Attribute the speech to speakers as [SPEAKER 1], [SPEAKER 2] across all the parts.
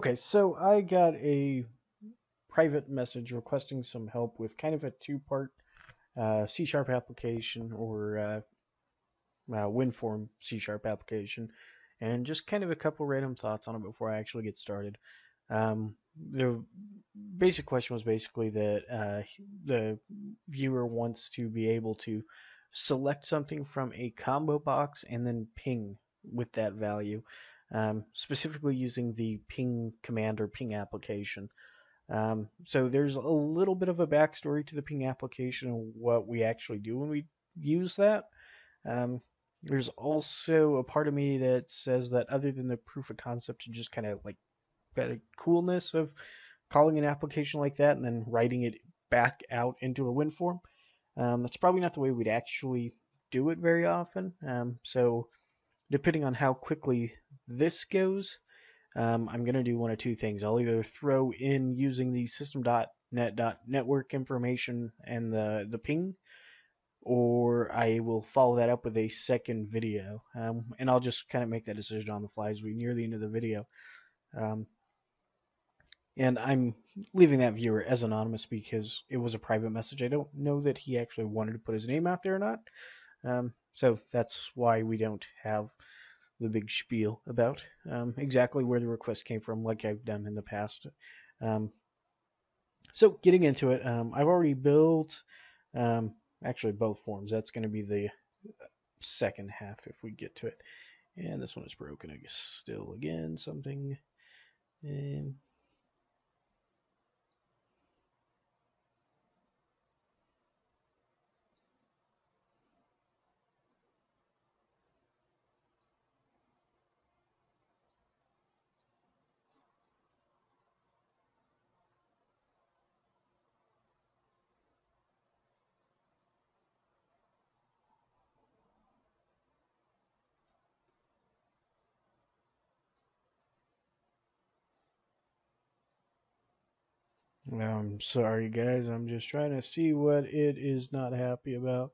[SPEAKER 1] Okay, so I got a private message requesting some help with kind of a two-part C# application or WinForm C# application, and just kind of a couple random thoughts on it before I actually get started. The basic question was basically that the viewer wants to be able to select something from a combo box and then ping with that value, specifically using the ping command or ping application. So there's a little bit of a backstory to the ping application and what we actually do when we use that. Um, there's also a part of me that says that other than the proof of concept and just kind of like the coolness of calling an application like that and then writing it back out into a WinForm, that's probably not the way we'd actually do it very often. So depending on how quickly this goes, I'm going to do one of two things. I'll either throw in using the System.Net.network information and the ping, or I will follow that up with a second video. And I'll just kind of make that decision on the fly as we near the end of the video. Um, and I'm leaving that viewer as anonymous because it was a private message. I don't know that he actually wanted to put his name out there or not. So that's why we don't have the big spiel about exactly where the request came from, like I've done in the past. Um, so getting into it, I've already built actually both forms. That's going to be the second half if we get to it. And this one is broken. I guess still again something. And I'm sorry, guys. I'm just trying to see what it is not happy about.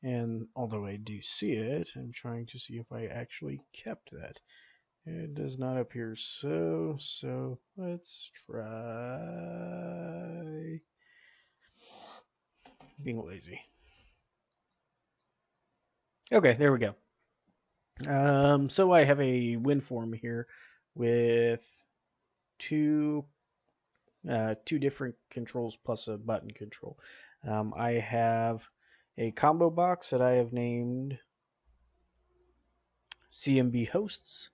[SPEAKER 1] And although I do see it, I'm trying to see if I actually kept that. It does not appear so let's try being lazy. Okay, there we go. So I have a WinForm here with two two different controls plus a button control. I have a combo box that I have named CMB hosts.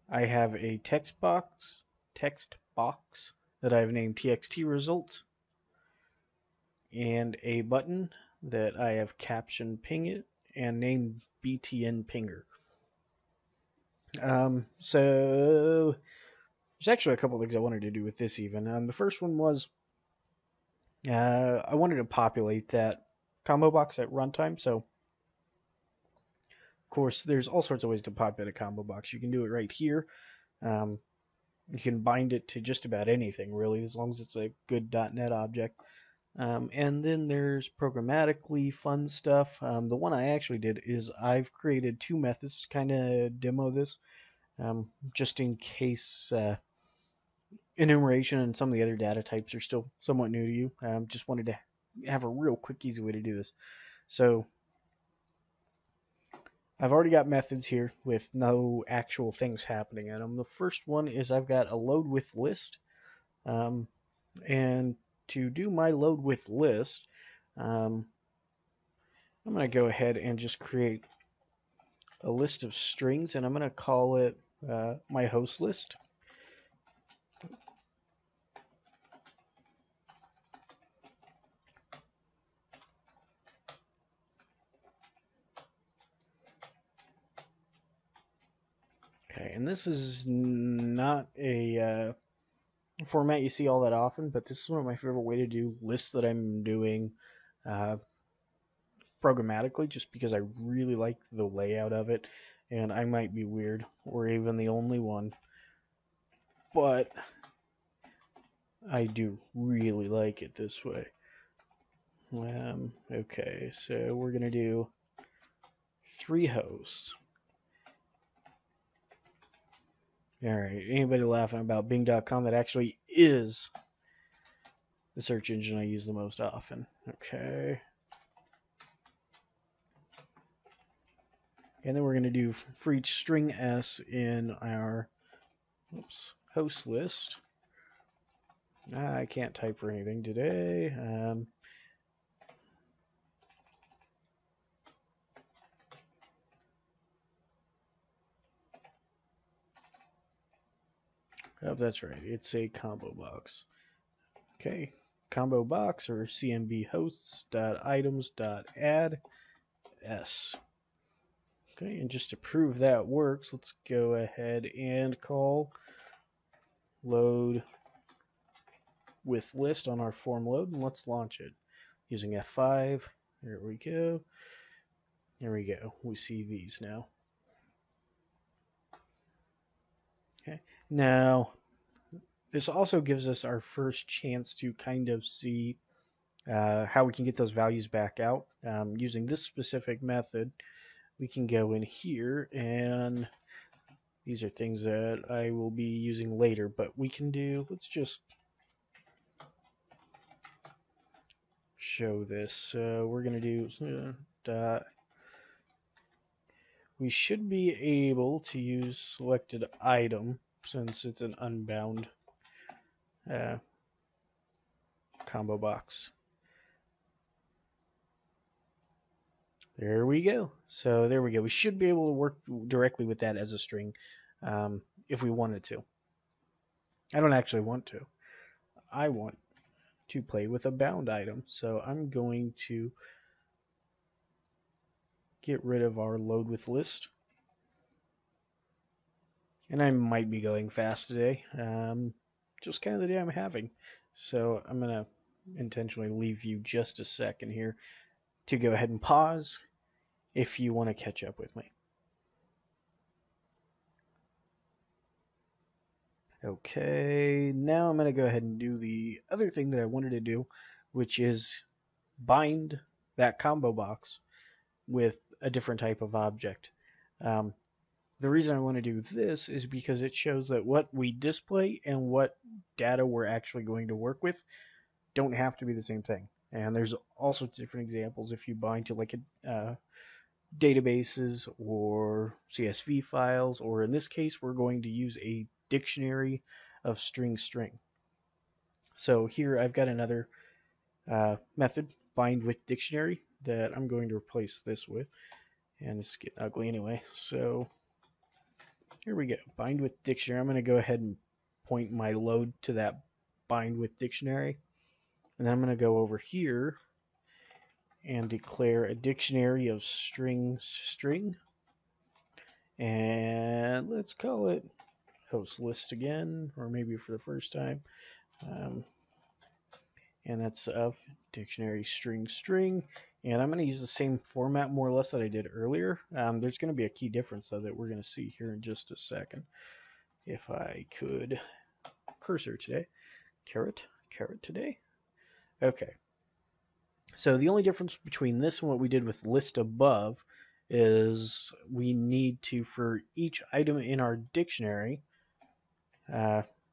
[SPEAKER 1] I have a text box that I've named TXT results, and a button that I have captioned ping it and named BTN pinger. So there's actually a couple things I wanted to do with this even. The first one was I wanted to populate that combo box at runtime. So of course there's all sorts of ways to populate a combo box. You can do it right here. Um, you can bind it to just about anything really, as long as it's a good .NET object. And then there's programmatically fun stuff. The one I actually did is I've created two methods to kind of demo this, just in case enumeration and some of the other data types are still somewhat new to you. Just wanted to have a real quick, easy way to do this. So I've already got methods here with no actual things happening in them. The first one is I've got a load with list. And to do my load with list, I'm going to go ahead and just create a list of strings, and I'm going to call it my host list. Okay, and this is not a format you see all that often, but this is one of my favorite way to do lists that I'm doing uh, programmatically, just because I really like the layout of it, and I might be weird or even the only one, but I do really like it this way. Okay, so we're gonna do 3 hosts. All right. Anybody laughing about Bing.com? That actually is the search engine I use the most often. Okay. And then we're going to do for each string s in our host list. I can't type for anything today. Oh, that's right. It's a combo box. Okay. Combo box or cmb hosts.items.add s. Okay, and just to prove that works, let's go ahead and call load with list on our form load, and let's launch it using F5. There we go. There we go. We see these now. Okay. Now, this also gives us our first chance to kind of see how we can get those values back out. Using this specific method, we can go in here, and these are things that I will be using later, but we can do, let's just show this. So we're going to do dot. We should be able to use selected item since it's an unbound combo box. There we go. So there we go. We should be able to work directly with that as a string if we wanted to. I don't actually want to. I want to play with a bound item. So I'm going to get rid of our load with list. And I might be going fast today. Just kind of the day I'm having. So I'm going to intentionally leave you just a second here to go ahead and pause if you want to catch up with me. Okay, now I'm going to go ahead and do the other thing that I wanted to do, which is bind that combo box with a different type of object. The reason I want to do this is because it shows that what we display and what data we're actually going to work with don't have to be the same thing. And there's also different examples if you bind to like a databases or CSV files, or in this case, we're going to use a dictionary of string. So here I've got another method, bind with dictionary, that I'm going to replace this with, and it's getting ugly anyway. So here we go, bind with dictionary. I'm going to go ahead and point my load to that bind with dictionary, and then I'm going to go over here and declare a dictionary of string, and let's call it host list again, or maybe for the first time. And that's of dictionary string. And I'm going to use the same format more or less that I did earlier. There's going to be a key difference though that we're going to see here in just a second. If I could cursor today, caret today. Okay. So the only difference between this and what we did with list above is we need to, for each item in our dictionary,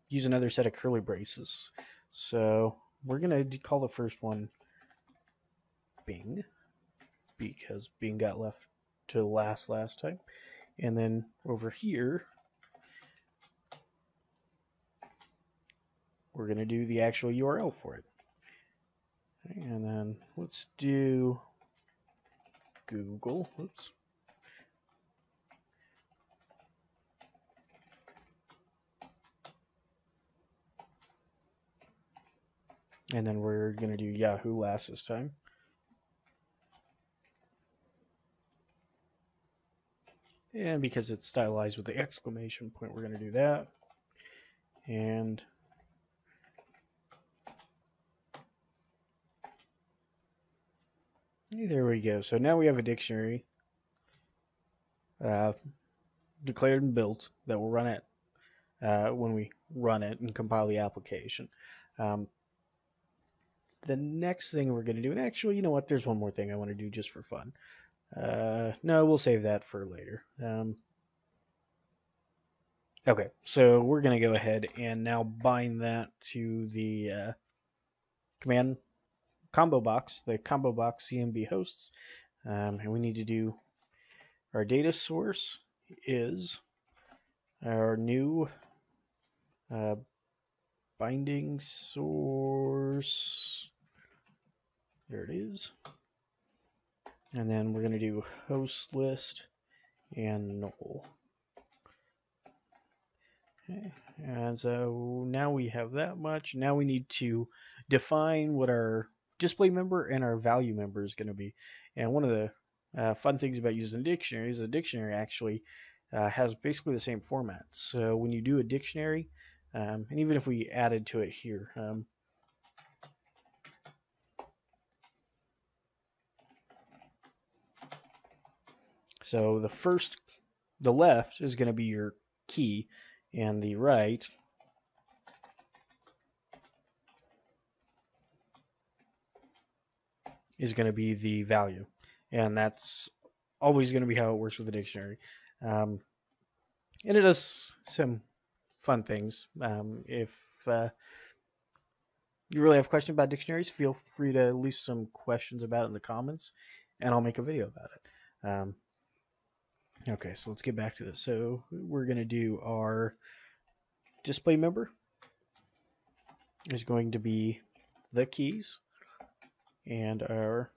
[SPEAKER 1] use another set of curly braces. So we're going to call the first one Bing, because Bing got left to last time. And then over here, we're going to do the actual URL for it. And then let's do Google. Oops. And then we're going to do Yahoo last this time. And because it's stylized with the exclamation point, we're going to do that. And there we go. So now we have a dictionary declared and built that will run it when we run it and compile the application. The next thing we're going to do, and actually, you know what, there's one more thing I want to do just for fun. No, we'll save that for later. Okay, so we're going to go ahead and now bind that to the command ComboBox, the ComboBox CMB hosts. And we need to do our data source is our new uh, binding source. There it is. And then we're going to do host list and null. Okay. And so now we have that much. Now we need to define what our display member and our value member is going to be. And one of the fun things about using a dictionary is a dictionary actually has basically the same format. So when you do a dictionary, and even if we added to it here, so the left is going to be your key, and the right is going to be the value. And that's always going to be how it works with the dictionary. Um, and it does some fun things. If you really have questions about dictionaries, feel free to leave some questions about it in the comments, and I'll make a video about it. Okay, so let's get back to this. So we're going to do our display member is going to be the keys, and our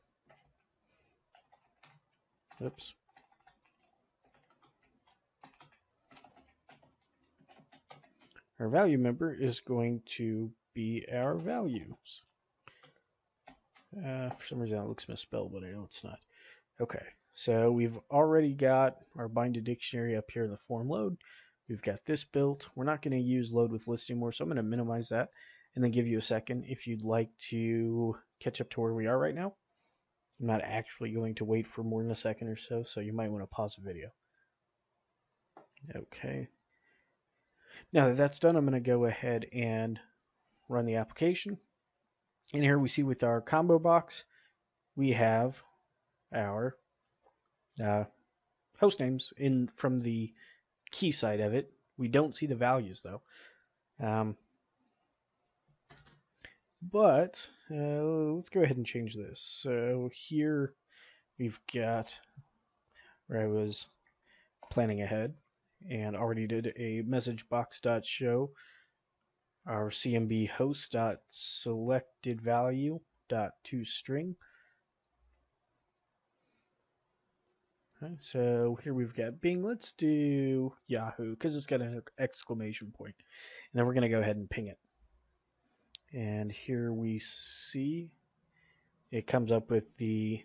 [SPEAKER 1] oops. Our value member is going to be our values. For some reason it looks misspelled, but I know it's not. Okay, so we've already got our bind to dictionary up here in the form load. We've got this built. We're not going to use load with list anymore, so I'm going to minimize that and then give you a second if you'd like to catch up to where we are right now. I'm not actually going to wait for more than a second or so, so you might want to pause the video. Okay. Now that that's done, I'm going to go ahead and run the application. And here we see with our combo box, we have our host names in from the key side of it. We don't see the values though. But let's go ahead and change this. So here we've got where I was planning ahead and already did a message box.show our CMB host selected value .toString. Okay, so here we've got Bing. Let's do Yahoo because it's got an exclamation point. And then we're going to go ahead and ping it. And here we see it comes up with the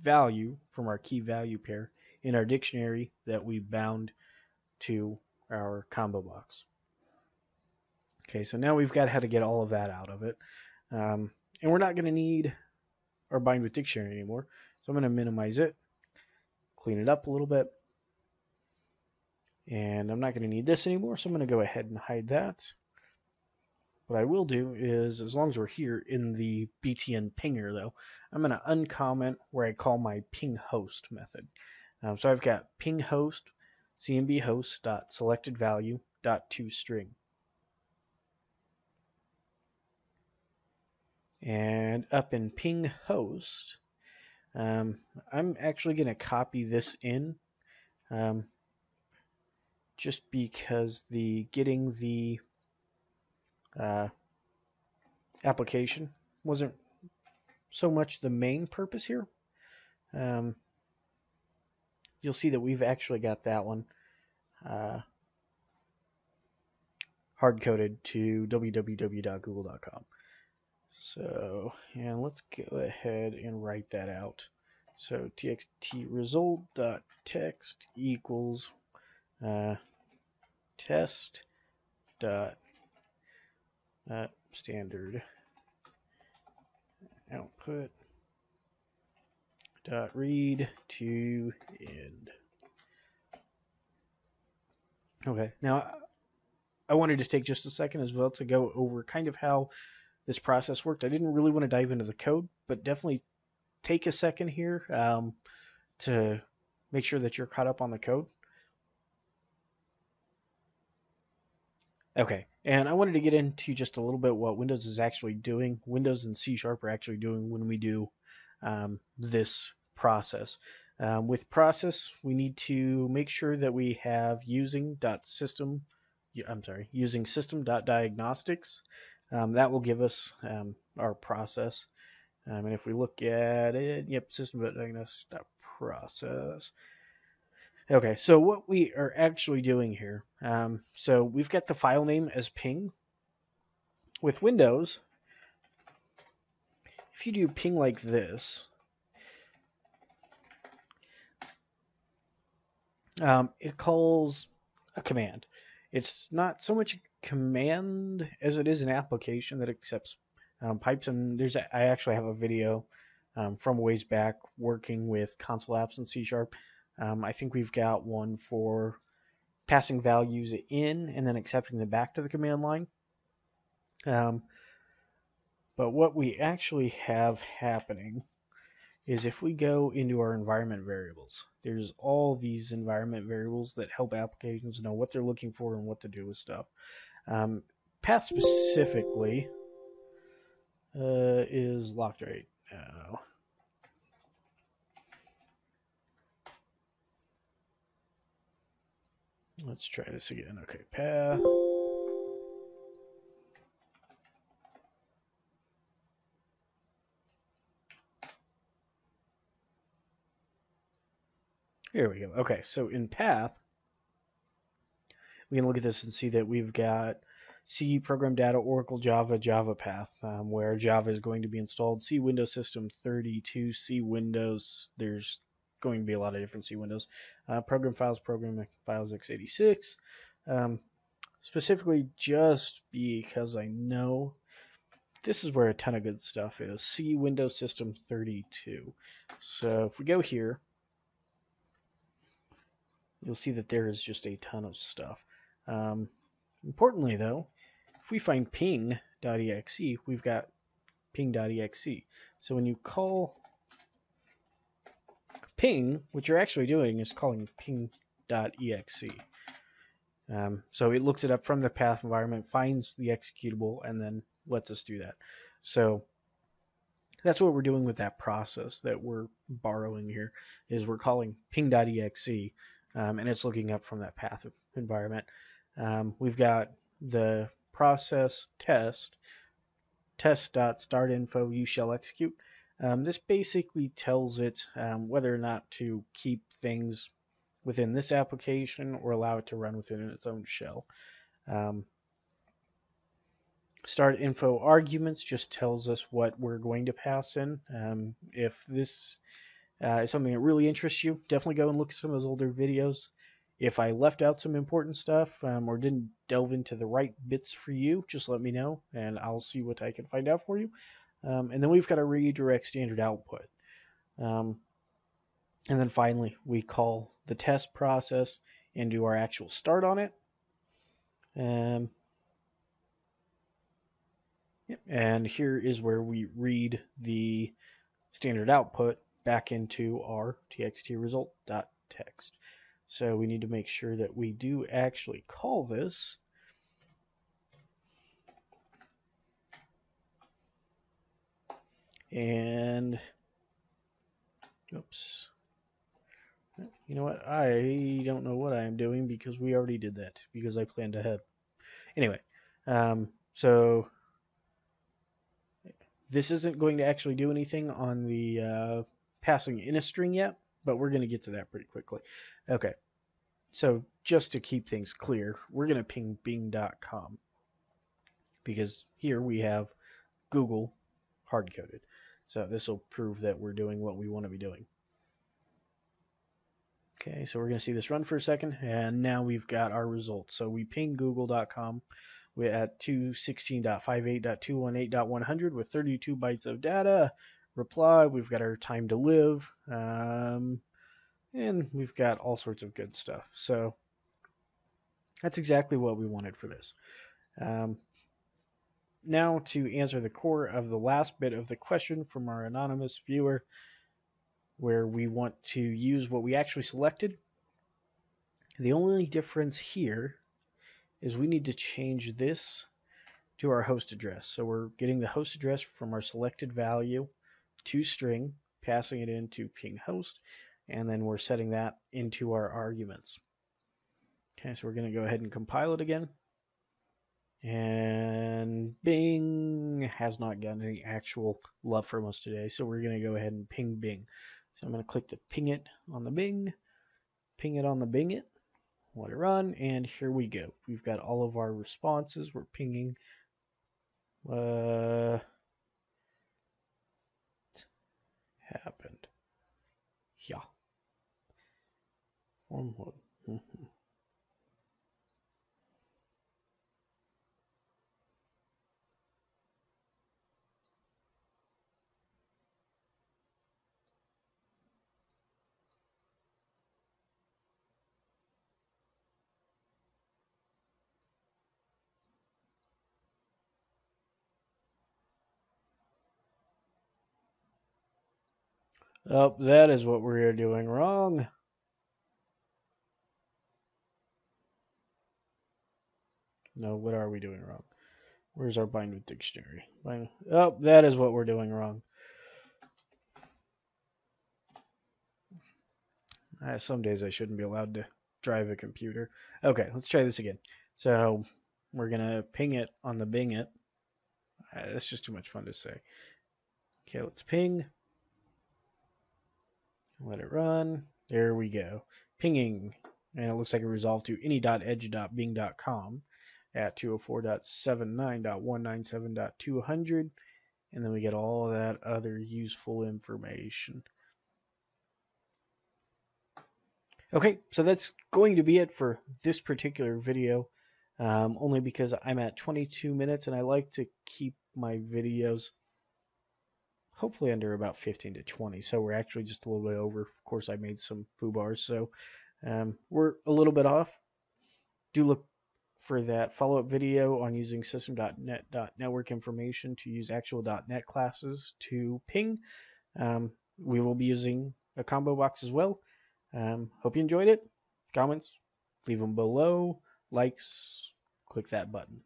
[SPEAKER 1] value from our key value pair in our dictionary that we bound to our combo box. Okay, so now we've got how to get all of that out of it. And we're not going to need our bind with dictionary anymore. So I'm going to minimize it, clean it up a little bit. And I'm not going to need this anymore, so I'm going to go ahead and hide that. What I will do is, as long as we're here in the btn pinger though, I'm going to uncomment where I call my ping host method. So I've got ping host cmb host dot selected value dot toString. And up in ping host, I'm actually going to copy this in just because getting the application wasn't so much the main purpose here. You'll see that we've actually got that one hard-coded to www.google.com. So, and let's go ahead and write that out. So txt result.text equals test dot standard output dot read to end. Okay, now I wanted to take just a second as well to go over kind of how this process worked. I didn't really want to dive into the code, but definitely take a second here to make sure that you're caught up on the code. Okay, and I wanted to get into just a little bit what Windows is actually doing. Windows and C# are actually doing when we do this process. With process, we need to make sure that we have using System.Diagnostics. That will give us our process. And if we look at it, yep, System.Diagnostics.Process. Okay, so what we are actually doing here, so we've got the file name as ping. With Windows, if you do ping like this, it calls a command. It's not so much a command as it is an application that accepts pipes. And I actually have a video from a ways back working with console apps in C#. I think we've got one for passing values in and then accepting them back to the command line. But what we actually have happening is if we go into our environment variables, there's all these environment variables that help applications know what they're looking for and what to do with stuff. Path specifically is locked right now. Let's try this again. Okay, path. Here we go. Okay, so in path, we can look at this and see that we've got C, program data, Oracle, Java, Java path, where Java is going to be installed. C Windows System 32, C Windows, there's going to be a lot of different C Windows. Program files x86. Specifically, just because I know this is where a ton of good stuff is. C Windows System 32. So if we go here, you'll see that there is just a ton of stuff. Importantly, though, if we find ping.exe, we've got ping.exe. So when you call ping, what you're actually doing is calling ping.exe. So it looks it up from the path environment, finds the executable, and then lets us do that. So that's what we're doing with that process that we're borrowing here, is we're calling ping.exe, and it's looking up from that path environment. We've got the process test.startinfo you shall execute. This basically tells it whether or not to keep things within this application or allow it to run within its own shell. Start info arguments just tells us what we're going to pass in. If this is something that really interests you, definitely go and look at some of those older videos. If I left out some important stuff or didn't delve into the right bits for you, just let me know and I'll see what I can find out for you. And then we've got a redirect standard output. And then finally, we call the test process and do our actual start on it. And here is where we read the standard output back into our txt result.txt. So we need to make sure that we do actually call this. And, oops. You know what? I don't know what I am doing because we already did that because I planned ahead. Anyway, so this isn't going to actually do anything on the passing in a string yet, but we're going to get to that pretty quickly. Okay, so just to keep things clear, we're going to ping bing.com because here we have Google hard-coded. So this will prove that we're doing what we want to be doing. Okay, so we're going to see this run for a second, and now we've got our results. So we ping google.com. We're at 216.58.218.100 with 32 bytes of data. Reply, we've got our time to live, and we've got all sorts of good stuff. So that's exactly what we wanted for this. Now to answer the core of the last bit of the question from our anonymous viewer, where we want to use what we actually selected. The only difference here is we need to change this to our host address. So we're getting the host address from our selected value to string, passing it into ping host, and then we're setting that into our arguments. Okay, so we're going to go ahead and compile it again. And Bing has not gotten any actual love from us today, so we're going to go ahead and ping Bing. So I'm going to click the ping it on the Bing, ping it on the Bing it, let it run, and here we go. We've got all of our responses. We're pinging. Happened. Yeah. Oh, that is what we're doing wrong. No, what are we doing wrong? Where's our bind with dictionary? Oh, that is what we're doing wrong. Some days I shouldn't be allowed to drive a computer. Okay, let's try this again. So we're gonna ping it on the Bing it. That's just too much fun to say. Okay, let's ping. Let it run. There we go. Pinging. And it looks like it resolved to any.edge.bing.com at 204.79.197.200. And then we get all that other useful information. Okay, so that's going to be it for this particular video, only because I'm at 22 minutes and I like to keep my videos hopefully under about 15 to 20. So we're actually just a little bit over. Of course, I made some foo bars, so we're a little bit off. Do look for that follow-up video on using System.net.network information to use actual .NET classes to ping. We will be using a ComboBox as well. Hope you enjoyed it. Comments, leave them below. Likes, click that button.